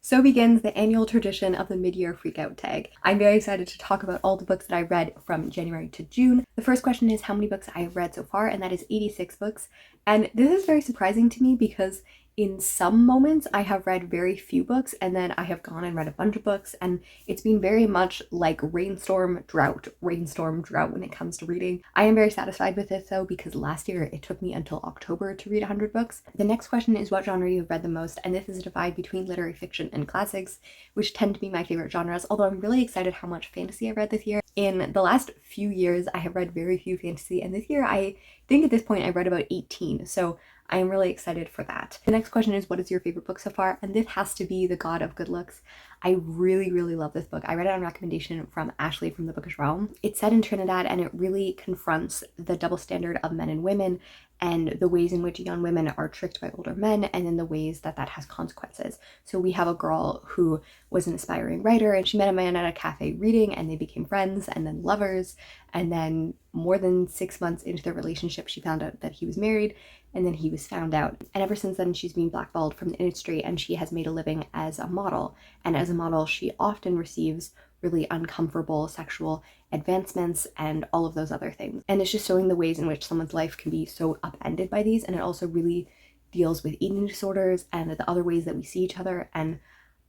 So begins the annual tradition of the mid-year freakout tag. I'm very excited to talk about all the books that I read from January to June. The first question is how many books I have read so far, and that is 86 books. And this is very surprising to me because in some moments I have read very few books, and then I have gone and read a bunch of books, and it's been very much like rainstorm, drought when it comes to reading. I am very satisfied with this though, because last year it took me until October to read 100 books. The next question is what genre you have read the most, and this is a divide between literary fiction and classics, which tend to be my favorite genres, although I'm really excited how much fantasy I read this year. In the last few years I have read very few fantasy, and this year I think at this point I read about 18, so I am really excited for that. The next question is what is your favorite book so far, and this has to be The God of Good Looks. I really love this book. I read it on recommendation from Ashley from the Bookish Realm. It's set in Trinidad and it really confronts the double standard of men and women and the ways in which young women are tricked by older men, and then the ways that that has consequences. So we have a girl who was an aspiring writer and she met a man at a cafe reading, and they became friends and then lovers, and then more than 6 months into their relationship she found out that he was married, and then he was found out. And ever since then she's been blackballed from the industry, and she has made a living as a model. And as a model she often receives really uncomfortable sexual advancements and all of those other things. And it's just showing the ways in which someone's life can be so upended by these, and it also really deals with eating disorders and the other ways that we see each other. And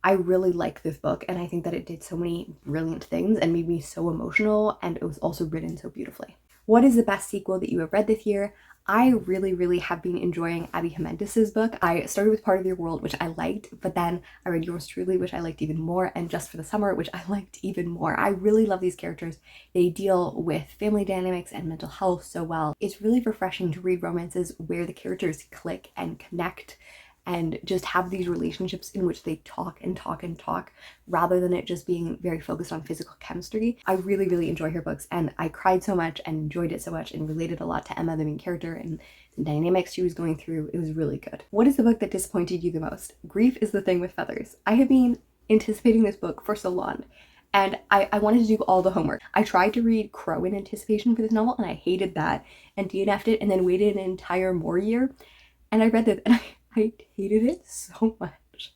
I really like this book, and I think that it did so many brilliant things and made me so emotional, and it was also written so beautifully. What is the best sequel that you have read this year? I really have been enjoying Abby Jimenez's book. I started with Part of Your World, which I liked, but then I read Yours Truly, which I liked even more, and Just for the Summer, which I liked even more. I really love these characters. They deal with family dynamics and mental health so well. It's really refreshing to read romances where the characters click and connect and just have these relationships in which they talk and talk and talk, rather than it just being very focused on physical chemistry. I really enjoy her books, and I cried so much and enjoyed it so much and related a lot to Emma, the main character, and the dynamics she was going through. It was really good. What is the book that disappointed you the most? Grief is the Thing with Feathers. I have been anticipating this book for so long, and I wanted to do all the homework. I tried to read Crow in anticipation for this novel, and I hated that and DNF'd it, and then waited an entire more year, and I read this, and I hated it so much.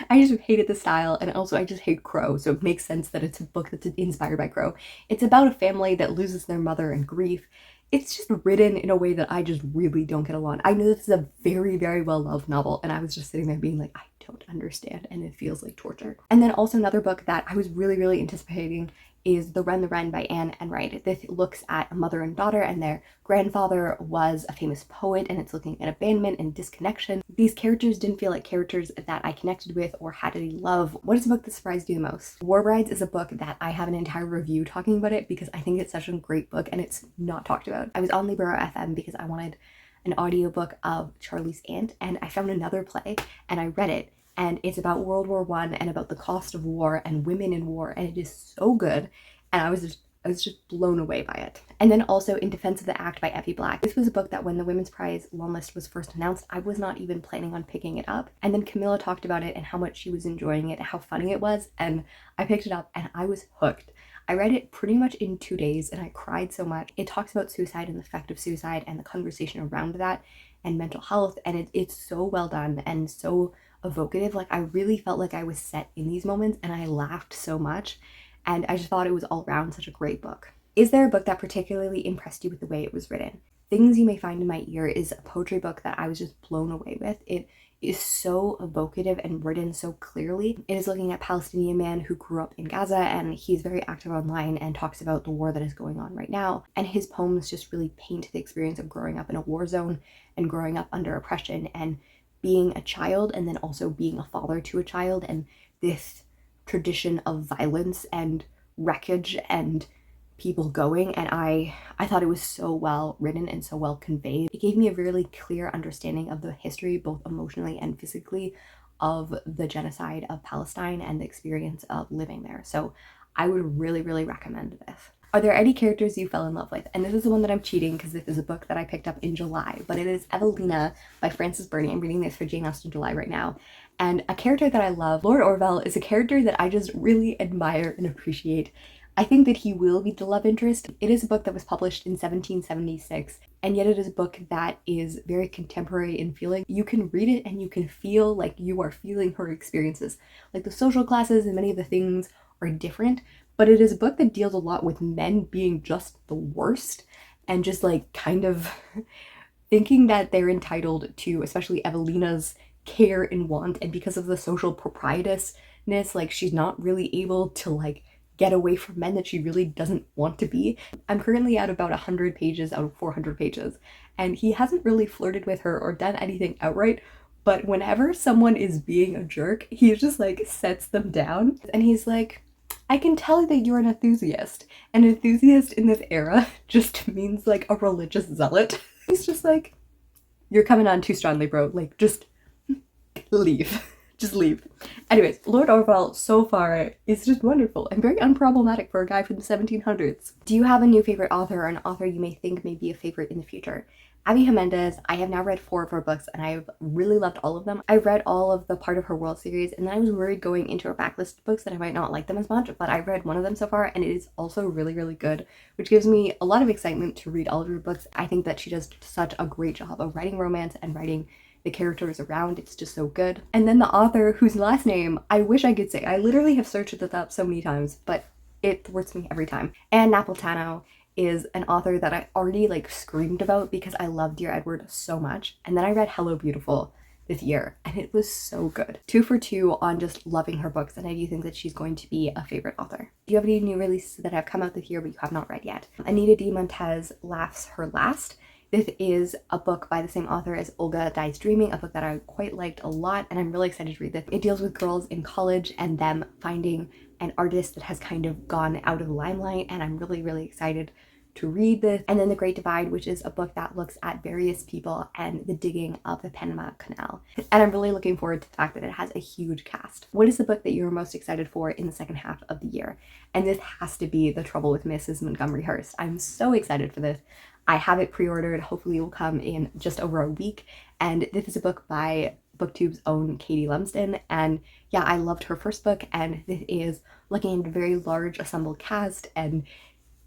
I just hated the style, and also I just hate Crow, so it makes sense that it's a book that's inspired by Crow. It's about a family that loses their mother in grief. It's just written in a way that I just really don't get along. I know this is a very well-loved novel, and I was just sitting there being like, I don't understand, and it feels like torture. And then also another book that I was really anticipating is The Wren by Anne Enright. This looks at a mother and daughter, and their grandfather was a famous poet, and it's looking at abandonment and disconnection. These characters didn't feel like characters that I connected with or had any love. What is the book that surprised you the most? War Brides is a book that I have an entire review talking about it because I think it's such a great book and it's not talked about. I was on Libro FM because I wanted an audiobook of Charlie's Aunt, and I found another play and I read it. And it's about World War I and about the cost of war and women in war, and it is so good, and I was just blown away by it. And then also In Defense of the Act by Effie Black. This was a book that when the Women's Prize long list was first announced, I was not even planning on picking it up. And then Camilla talked about it and how much she was enjoying it and how funny it was, and I picked it up and I was hooked. I read it pretty much in 2 days and I cried so much. It talks about suicide and the effect of suicide and the conversation around that and mental health, and it's so well done and so evocative. Like, I really felt like I was set in these moments and I laughed so much, and I just thought it was all around such a great book. Is there a book that particularly impressed you with the way it was written? Things You May Find in My Ear is a poetry book that I was just blown away with. It is so evocative and written so clearly. It is looking at a Palestinian man who grew up in Gaza, and he's very active online and talks about the war that is going on right now. And his poems just really paint the experience of growing up in a war zone and growing up under oppression and being a child, and then also being a father to a child, and this tradition of violence and wreckage and people going. And I thought it was so well written and so well conveyed. It gave me a really clear understanding of the history, both emotionally and physically, of the genocide of Palestine and the experience of living there. So I would really recommend this. Are there any characters you fell in love with? And this is the one that I'm cheating because this is a book that I picked up in July, but it is Evelina by Frances Burney. I'm reading this for Jane Austen July right now. And a character that I love, Lord Orville, is a character that I just really admire and appreciate. I think that he will be the love interest. It is a book that was published in 1776, and yet it is a book that is very contemporary in feeling. You can read it and you can feel like you are feeling her experiences. Like the social classes and many of the things are different, but it is a book that deals a lot with men being just the worst and just like kind of thinking that they're entitled to, especially Evelina's care and want, and because of the social proprietusness, like she's not really able to like get away from men that she really doesn't want to be. I'm currently at about 100 pages out of 400 pages, and he hasn't really flirted with her or done anything outright, but whenever someone is being a jerk, he just like sets them down, and he's like, I can tell that you're an enthusiast. An enthusiast in this era just means like a religious zealot. He's just like, you're coming on too strongly, bro. Like, just leave. Just leave. Anyways, Lord Orwell so far is just wonderful and very unproblematic for a guy from the 1700s. Do you have a new favorite author or an author you may think may be a favorite in the future? Abby Jimenez, I have now read 4 of her books and I've really loved all of them. I read all of the Part of Her World series, and then I was worried going into her backlist books that I might not like them as much, but I read one of them so far and it is also really, really good, which gives me a lot of excitement to read all of her books. I think that she does such a great job of writing romance and writing the characters around. It's just so good. And then the author whose last name I wish I could say. I literally have searched this up so many times, but it thwarts me every time. Ann Napolitano is an author that I already like screamed about because I love Dear Edward so much. And then I read Hello Beautiful this year and it was so good. 2 for 2 on just loving her books, and I do think that she's going to be a favorite author. Do you have any new releases that have come out this year but you have not read yet? Anita D. Montez Laughs Her Last. This is a book by the same author as Olga Dies Dreaming, a book that I quite liked a lot, and I'm really excited to read this. It deals with girls in college and them finding an artist that has kind of gone out of the limelight, and I'm really, really excited to read this. And then The Great Divide, which is a book that looks at various people and the digging of the Panama Canal. And I'm really looking forward to the fact that it has a huge cast. What is the book that you're most excited for in the second half of the year? And this has to be The Trouble with Mrs. Montgomery Hearst. I'm so excited for this. I have it pre-ordered. Hopefully it will come in just over a week. And this is a book by BookTube's own Katie Lumsden. And yeah, I loved her first book, and this is looking at a very large assembled cast, and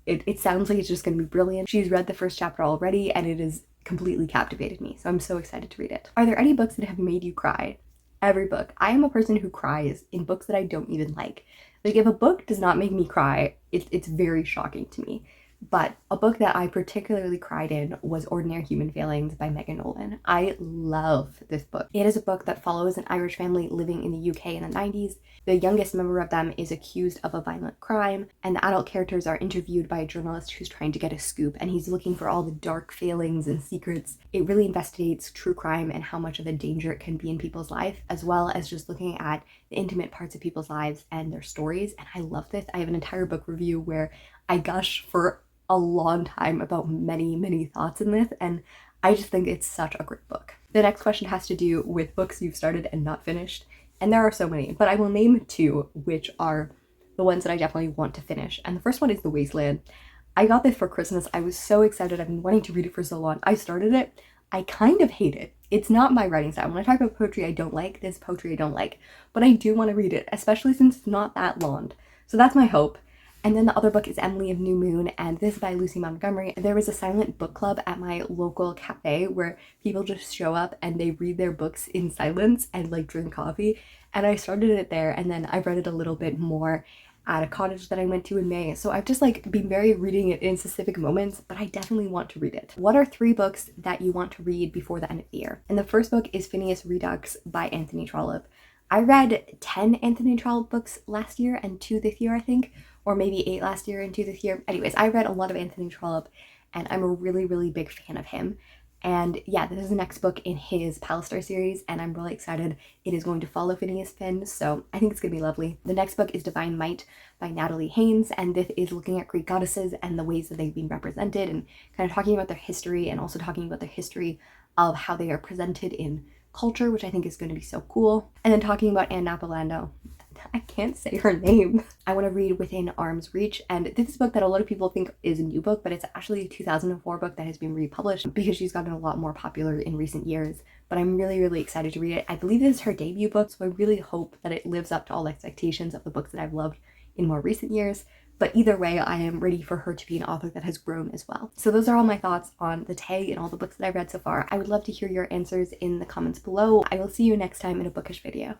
it sounds like it's just going to be brilliant. She's read the first chapter already and it has completely captivated me. So I'm so excited to read it. Are there any books that have made you cry? Every book. I am a person who cries in books that I don't even like. Like if a book does not make me cry, it's very shocking to me. But a book that I particularly cried in was Ordinary Human Failings by Megan Nolan. I love this book. It is a book that follows an Irish family living in the UK in the 90s. The youngest member of them is accused of a violent crime, and the adult characters are interviewed by a journalist who's trying to get a scoop, and he's looking for all the dark failings and secrets. It really investigates true crime and how much of a danger it can be in people's life, as well as just looking at the intimate parts of people's lives and their stories. And I love this. I have an entire book review where I gush for a long time about many thoughts in this, and I just think it's such a great book. The next question has to do with books you've started and not finished, and there are so many, but I will name 2 which are the ones that I definitely want to finish. And the first one is The Wasteland. I got this for Christmas. I was so excited. I've been wanting to read it for so long. I started it. I kind of hate it. It's not my writing style. When I talk about poetry I don't like, this poetry I don't like, but I do want to read it, especially since it's not that long. So that's my hope. And then the other book is Emily of New Moon, and this is by Lucy Montgomery. There was a silent book club at my local cafe where people just show up and they read their books in silence and like drink coffee. And I started it there, and then I read it a little bit more at a cottage that I went to in May. So I've just like been very reading it in specific moments, but I definitely want to read it. What are 3 books that you want to read before the end of the year? And the first book is Phineas Redux by Anthony Trollope. I read 10 Anthony Trollope books last year and 2 this year, I think, or maybe 8 last year and 2 this year. Anyways, I read a lot of Anthony Trollope and I'm a really big fan of him. And yeah, this is the next book in his Pallister series, and I'm really excited. It is going to follow Phineas Finn, so I think it's going to be lovely. The next book is Divine Might by Natalie Haynes, and this is looking at Greek goddesses and the ways that they've been represented, and kind of talking about their history, and also talking about the history of how they are presented in culture, which I think is going to be so cool. And then talking about Ann Napolitano. I can't say her name. I want to read Within Arm's Reach, and this is a book that a lot of people think is a new book, but it's actually a 2004 book that has been republished because she's gotten a lot more popular in recent years. But I'm really excited to read it. I believe this is her debut book, so I really hope that it lives up to all expectations of the books that I've loved in more recent years. But either way, I am ready for her to be an author that has grown as well. So those are all my thoughts on The Tag and all the books that I've read so far. I would love to hear your answers in the comments below. I will see you next time in a bookish video.